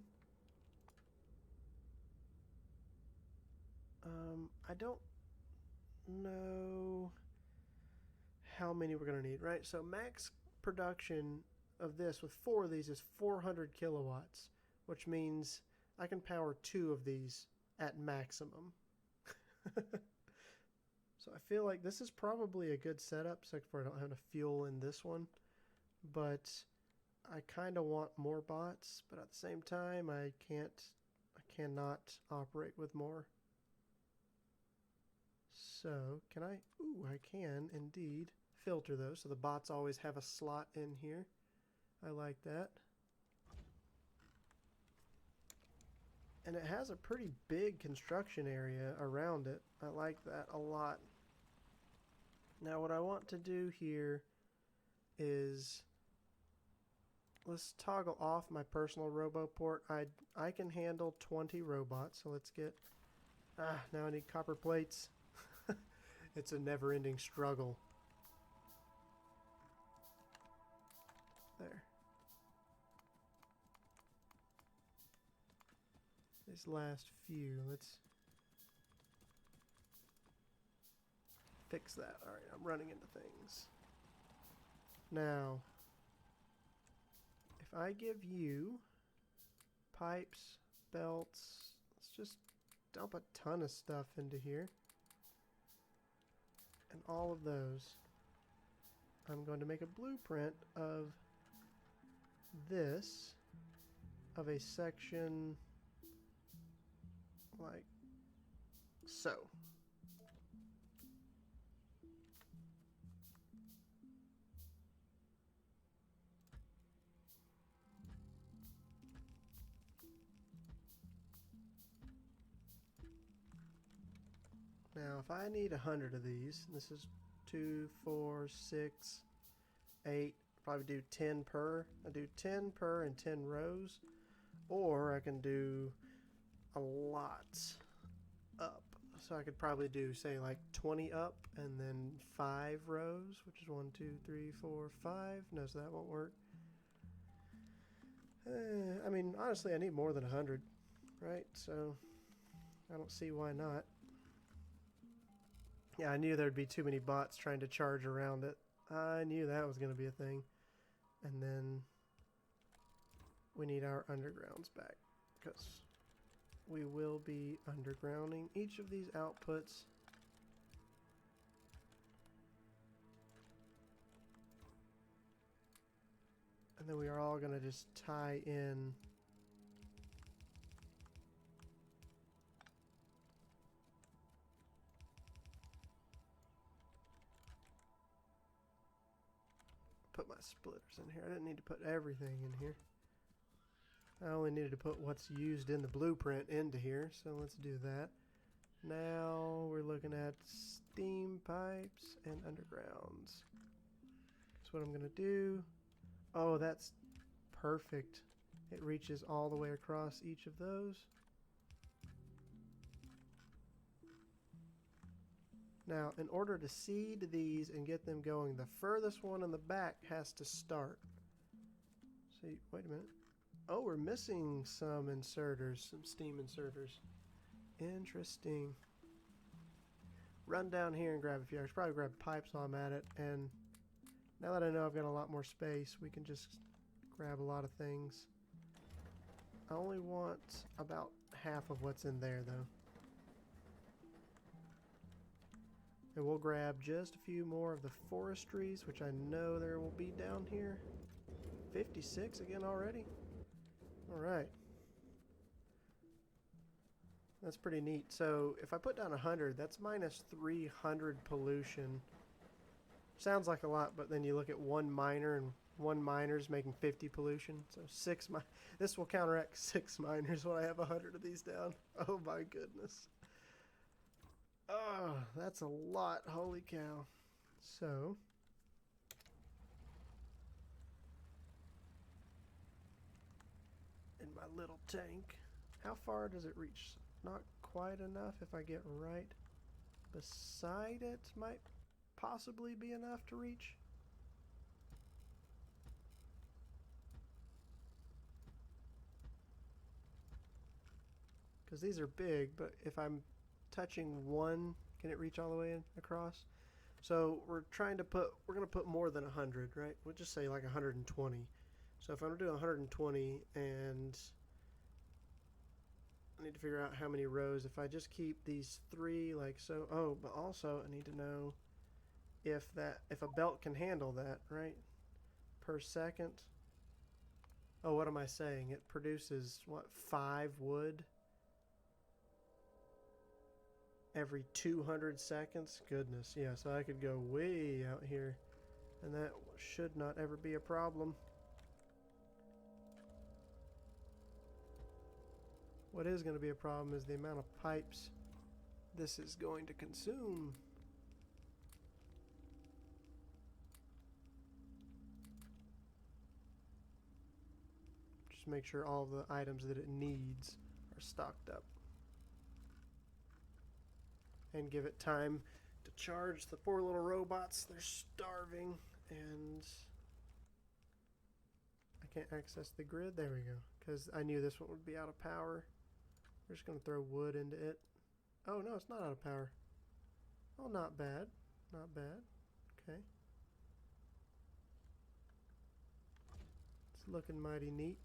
I don't know how many we're going to need, right? So max production of this with 4 of these is 400 kilowatts, which means I can power 2 of these at maximum. So I feel like this is probably a good setup, except for I don't have enough fuel in this one. But I kind of want more bots, but at the same time I cannot operate with more. So, can I? Ooh, I can indeed filter those, so the bots always have a slot in here. I like that. And it has a pretty big construction area around it. I like that a lot. Now what I want to do here is, let's toggle off my personal roboport. I can handle 20 robots, so let's get... now I need copper plates. It's a never-ending struggle. There. This last few, let's fix that. Alright, I'm running into things. Now, if I give you pipes, belts, let's just dump a ton of stuff into here. And all of those, I'm going to make a blueprint of this, of a section like so. Now, if I need 100 of these, this is 2, 4, 6, 8, probably do 10 per. I do 10 per and 10 rows, or I can do a lot up. So I could probably do, say, like 20 up and then 5 rows, which is 1, 2, 3, 4, 5. No, so that won't work. I mean, honestly, I need more than 100, right? So I don't see why not. Yeah, I knew there'd be too many bots trying to charge around it. I knew that was going to be a thing. And then we need our undergrounds back, because we will be undergrounding each of these outputs. And then we are all going to just tie in put my splitters in here. I didn't need to put everything in here. I only needed to put what's used in the blueprint into here, so let's do that. Now we're looking at steam pipes and undergrounds. That's what I'm going to do. Oh, that's perfect. It reaches all the way across each of those. Now, in order to seed these and get them going, the furthest one in the back has to start. See, wait a minute. Oh, we're missing some inserters, some steam inserters. Interesting. Run down here and grab a few. I should probably grab pipes while I'm at it. And now that I know I've got a lot more space, we can just grab a lot of things. I only want about half of what's in there, though. And we'll grab just a few more of the forestries, which I know there will be down here. 56 again already? Alright. That's pretty neat. So if I put down 100, that's minus 300 pollution. Sounds like a lot, but then you look at one miner, and one miner's making 50 pollution. So this will counteract 6 miners when I have 100 of these down. Oh my goodness. Oh, that's a lot. Holy cow. So in my little tank, how far does it reach? Not quite enough. If I get right beside it, might possibly be enough to reach. Because these are big, but if I'm touching one, can it reach all the way across? So we're going to put more than 100, right? We'll just say like 120. So if I'm doing 120 and I need to figure out how many rows. If I just keep these 3 like so. Oh, but also I need to know if a belt can handle that, right? Per second. Oh, what am I saying? It produces what, 5 wood every 200 seconds? Goodness, yeah, so I could go way out here, and that should not ever be a problem. What is going to be a problem is the amount of pipes this is going to consume. Just make sure all the items that it needs are stocked up. And give it time to charge. The poor little robots, they're starving, and I can't access the grid. There we go, because I knew this one would be out of power. We're just going to throw wood into it. Oh no, it's not out of power. Oh, not bad. Not bad. Okay. It's looking mighty neat.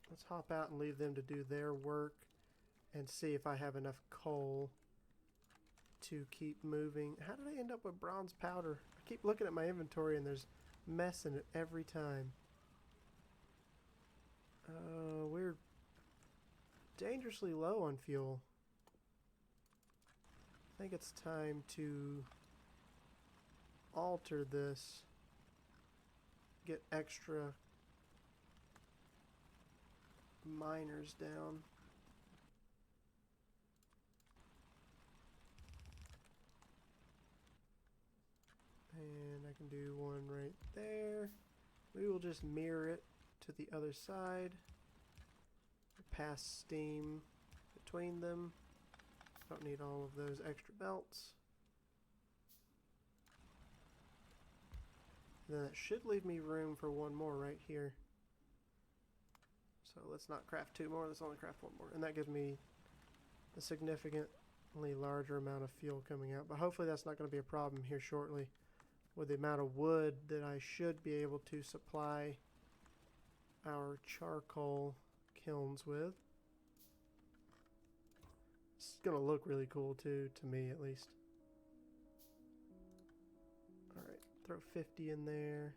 Let's hop out and leave them to do their work and see if I have enough coal to keep moving. How did I end up with bronze powder? I keep looking at my inventory and there's mess in it every time. We're dangerously low on fuel. I think it's time to alter this. Get extra miners down. And I can do one right there. We will just mirror it to the other side. Pass steam between them. Don't need all of those extra belts. And then that should leave me room for one more right here. So let's not craft 2 more, let's only craft 1 more. And that gives me a significantly larger amount of fuel coming out. But hopefully that's not going to be a problem here shortly with the amount of wood that I should be able to supply our charcoal kilns with. It's going to look really cool too, to me at least. Alright, throw 50 in there.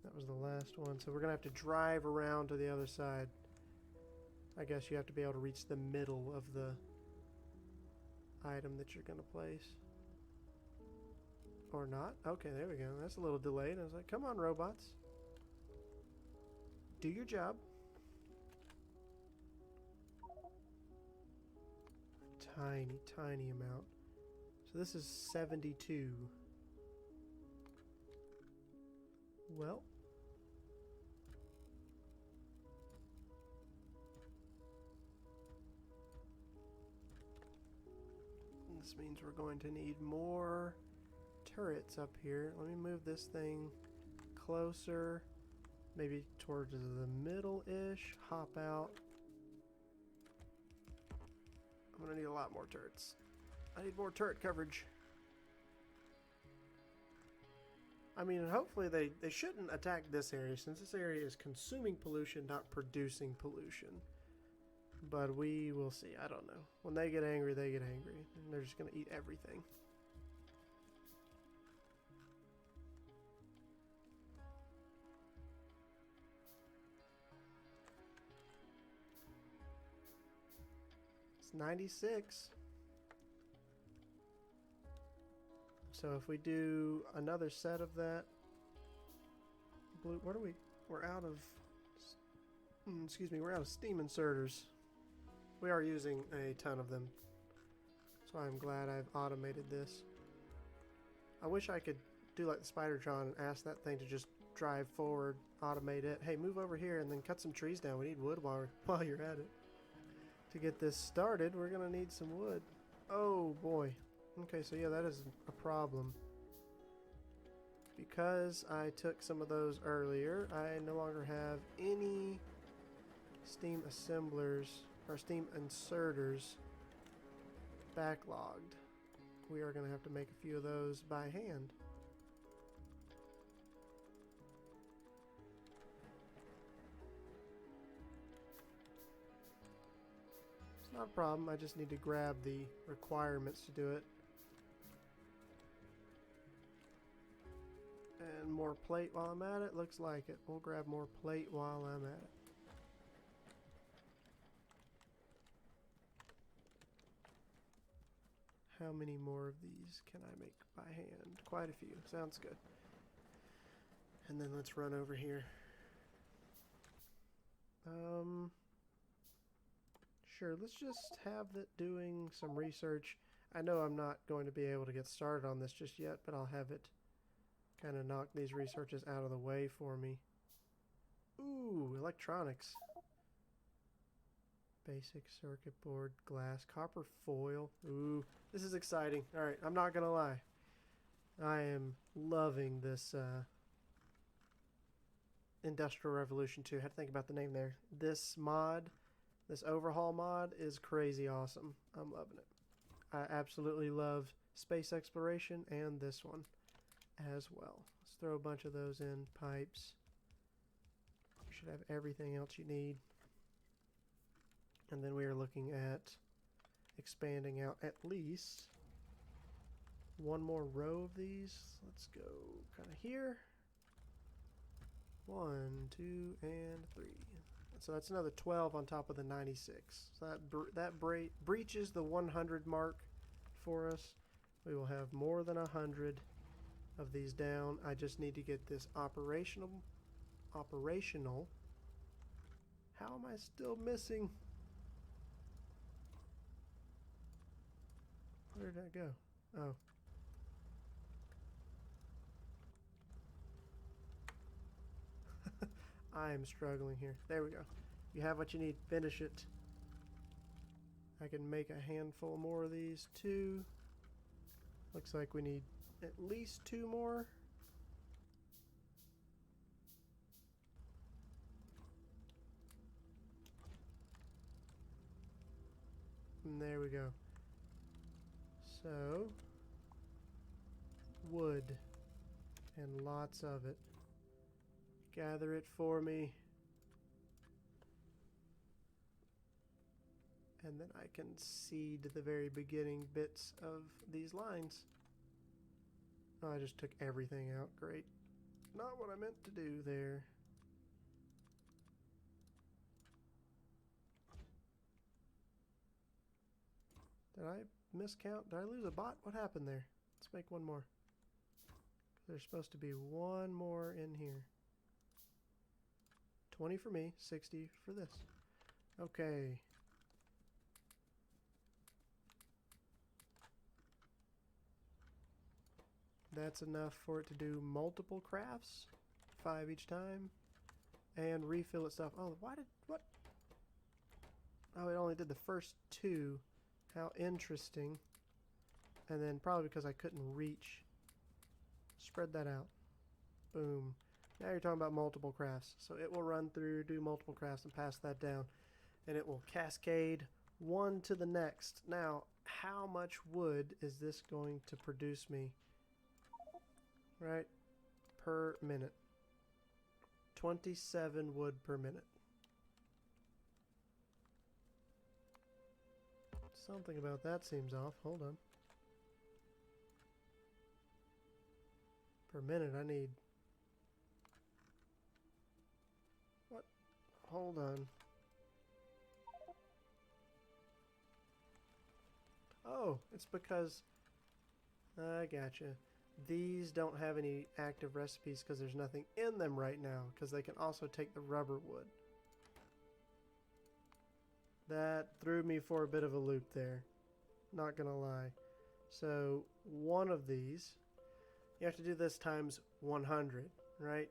That was the last one. So we're going to have to drive around to the other side. I guess you have to be able to reach the middle of the item that you're going to place. Or not. Okay, there we go. That's a little delayed. I was like, come on, robots. Do your job. Tiny, tiny amount. So this is 72. Well. This means we're going to need more turrets up here. Let me move this thing closer. Maybe towards the middle-ish. Hop out. I'm going to need a lot more turrets. I need more turret coverage. I mean, hopefully they shouldn't attack this area, since this area is consuming pollution, not producing pollution. But we will see. I don't know. When they get angry, they get angry. And they're just going to eat everything. It's 96. So if we do another set of that, blue, what are we? We're out of, excuse me, we're out of steam inserters. We are using a ton of them. So I'm glad I've automated this. I wish I could do like the Spidertron and ask that thing to just drive forward, automate it. Hey, move over here and then cut some trees down. We need wood while you're at it. To get this started, we're going to need some wood. Oh boy. Okay, so yeah, that is a problem. Because I took some of those earlier, I no longer have any steam assemblers or steam inserters backlogged. We are going to have to make a few of those by hand. It's not a problem, I just need to grab the requirements to do it. And more plate while I'm at it, looks like it. We'll grab more plate while I'm at it. How many more of these can I make by hand? Quite a few. Sounds good. And then let's run over here. Sure, let's just have it doing some research. I know I'm not going to be able to get started on this just yet, but I'll have it kind of knock these researches out of the way for me. Ooh, electronics. Basic circuit board, glass, copper foil. Ooh, this is exciting. Alright, I'm not gonna lie. I am loving this Industrial Revolution 2. I had to think about the name there. This mod, this overhaul mod is crazy awesome. I'm loving it. I absolutely love space exploration and this one as well. Let's throw a bunch of those in. Pipes. You should have everything else you need. And then we are looking at expanding out at least one more row of these. Let's go kind of here. 1, 2, and 3. So that's another 12 on top of the 96. So that breaches the 100 mark for us. We will have more than 100 of these down. I just need to get this operational. How am I still missing? Where did that go? Oh. I am struggling here. There we go. You have what you need. Finish it. I can make a handful more of these too. Looks like we need at least 2 more. And there we go. So, wood. And lots of it. Gather it for me. And then I can seed the very beginning bits of these lines. Oh, I just took everything out. Great. Not what I meant to do there. Did I miscount? Did I lose a bot? What happened there? Let's make one more. There's supposed to be one more in here. 20 for me, 60 for this. Okay. That's enough for it to do multiple crafts. 5 each time. And refill itself. Oh, what? Oh, it only did the first 2. How interesting. And then probably because I couldn't reach. Spread that out. Boom. Now you're talking about multiple crafts. So it will run through, do multiple crafts, and pass that down. And it will cascade one to the next. Now, how much wood is this going to produce me? Right? Per minute. 27 wood per minute. Something about that seems off. Hold on. Per minute, I need... What? Hold on. Oh, it's because... I gotcha. These don't have any active recipes because there's nothing in them right now, because they can also take the rubber wood. That threw me for a bit of a loop there. Not gonna lie. So, one of these, you have to do this times 100, right?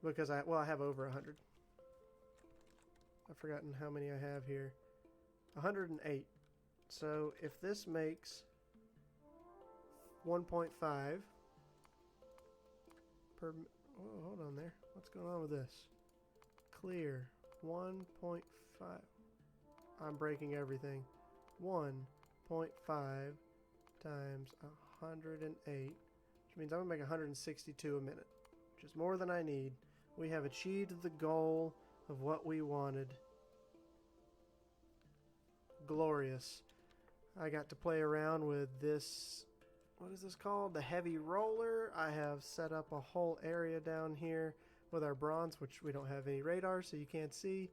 Because I have over 100. I've forgotten how many I have here. 108. So if this makes 1.5 per... Oh, hold on there. What's going on with this? Clear. 1.5. I'm breaking everything. 1.5 times 108, which means I'm going to make 162 a minute, which is more than I need. We have achieved the goal of what we wanted. Glorious. I got to play around with this, what is this called? The heavy roller. I have set up a whole area down here with our bronze, which we don't have any radar, so you can't see.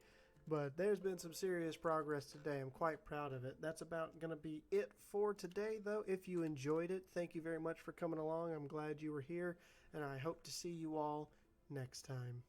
But there's been some serious progress today. I'm quite proud of it. That's about going to be it for today, though. If you enjoyed it, thank you very much for coming along. I'm glad you were here, and I hope to see you all next time.